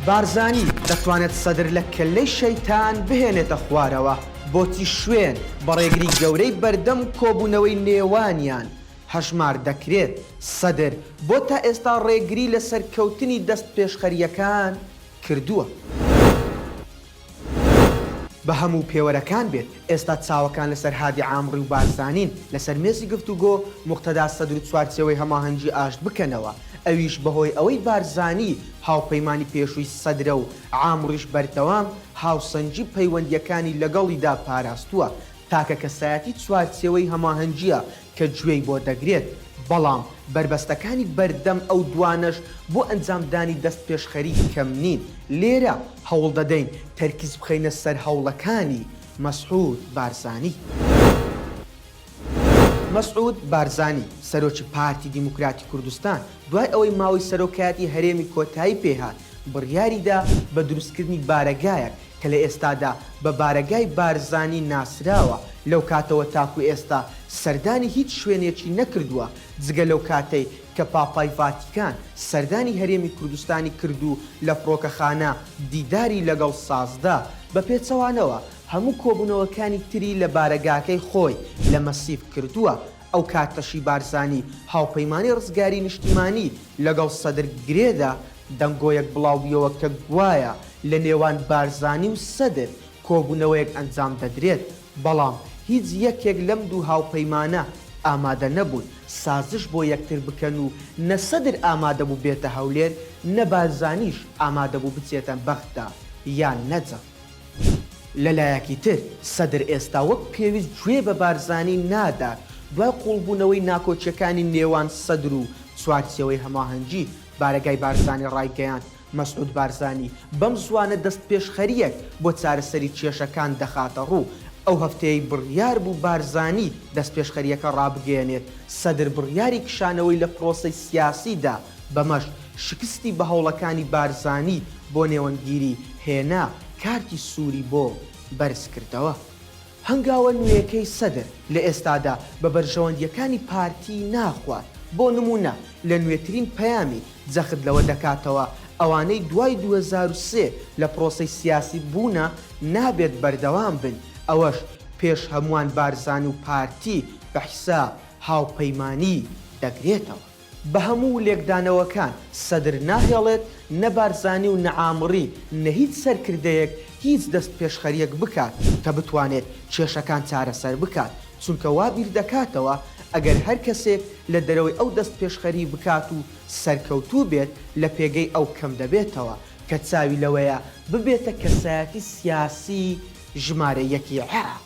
بارزانی دەتوانێت سەدر لە کەلەی شەیتان بهێنێتە خوارەوە بۆچی شوێن بە ڕێگری گەورەی بەردەم کۆبوونەوەی نێوانیان هەژمار دەکرێت. سەدر بۆ تا ئێستا ڕێگری لە سەرکەوتنی دەست پێشخەریەکان کردووە. بە هەموو پێوەرەکان بێت ئێستا چاوەکان لەسەر هادی عامڕی و بارزانین لەسەر مێزی گفتوگۆ مقتەدا سەدر و چوارچێوەی هەماهەنگی ئاشت بکەنەوە. ئەویش بەهۆی ئەوەی بارزانی هاوپەیمانی پێشووی سەدرە و عامڕیش بەردەوام هاوسەنجی پەیوەندیەکانی لەگەڵیدا پاراستووە تاکە کەسایەتی چوارچێوەی هەماهەنگیە کە گوێی بۆ دەگرێت. بەڵام بربەستەکانی بەردەم ئەو دوانش بۆ ئەنجامدانی دەست پێشخەری کەم نین. لێرە هەوڵ دەدەین تەرکیز بخەینە سەر هەوڵەکانی مەسعود بارزانی. مەسعود بارزانی سەرۆکی پارتی دیموکراتی کوردستان دوای ئەوەی ماوەی سەرۆکایەتی هەرێمی کۆتایی پێهات بڕیاریدا بە دروستکردنی بارەگایەک کە لە ئێستادا بە بارەگای بارزانی ناسراوە. لەو کاتەوە تاکو ئێستا سەردانی هیچ شوێنێکی نەکردووە جگە لەو کاتەی کە پاپای ڤاتیکان سەردانی هەرێمی کوردستانی کردو لە فڕۆکەخانە دیداری لەگەڵ سازدا بە پێچەوانەوە هەموو کۆبوونەوەکانی تری لە بارەگاکەی خۆی لە مەسیف کردووە. ئەو کاتەشی بارزانی هاوپەیمانی ڕزگاری نیشتیمانی لەگەڵ سەدر گرێدا دەنگۆیەک بڵاوبیەوە کە گوایە لە نێوان بارزانی و سەدر کۆبوونەوەیەک ئەنجام دەدرێت. بەڵام هیچ یەکێک لەم دوو هاوپەیمانە ئامادە نەبوون سازش بۆ یەکتر بکەن و نە سەدر ئامادە بوو بێتە هەولێر نە بارزانیش ئامادە بوو بچێتە بەغدا یان نەجەف. لەلایەکی تر سەدر ئێستا وەک پێویست گوێ بە بارزانی نادات دوای قوڵبوونەوەی ناکۆچیەکانی نێوان سەدر و چوارچێوەی هەماهەنگی بارەگای بارزانی ڕایگەیاند. مەسعود بارزانی بەم زوانە دەست پێشخەریەک بۆ چارەسەری کێشەکان دەخاتە ڕوو. ئەو هەفتەیە بڕیار بوو بارزانی دەست پێشخەریەکە ڕابگەێنێت. سەدر بڕیاری کشانەوەی لە پرۆسەی سیاسیدا بەمەش شکستی بە هەوڵەکانی بارزانی بۆ نێوەنگیری هێنا کارتی سووری بۆ بەرز کردەوە. هەنگاوە نوێیەکەی سەدر لە ئێستادا بە بەرژەوەندیەکانی پارتی ناخوات. بۆ نمونە لە نوێترین پەیامی جەخت لەوە دەکاتەوە ئەوانەی دوای 2003 لە پرۆسەی سیاسی بوونە نابێت بەردەوام بن. ئەوەش پێش هەمووان بارزانی و پارتی بە حیساب هاوپەیمانی دەگرێتەوە. بە هەموو لێکدانەوەکان سەدر ناهێڵێت نە بارزانی و نەعامڕی نە هیچ سەرکردەیەک هیچ دەست پێشخەریەک بکات کە بتوانێت کێشەکان چارەسەر بکات چونکە وا بیر دەکاتەوە ئەگەر هەر کەسێک لە دەرەوەی ئەو دەست پێشخەری بکات و سەرکەوتوو بێت لە پێگەی ئەو کەم دەبێتەوە کە چاوی لەوەیە ببێتە کەسایەتی سیاسی ژمارە یەکی عێراق.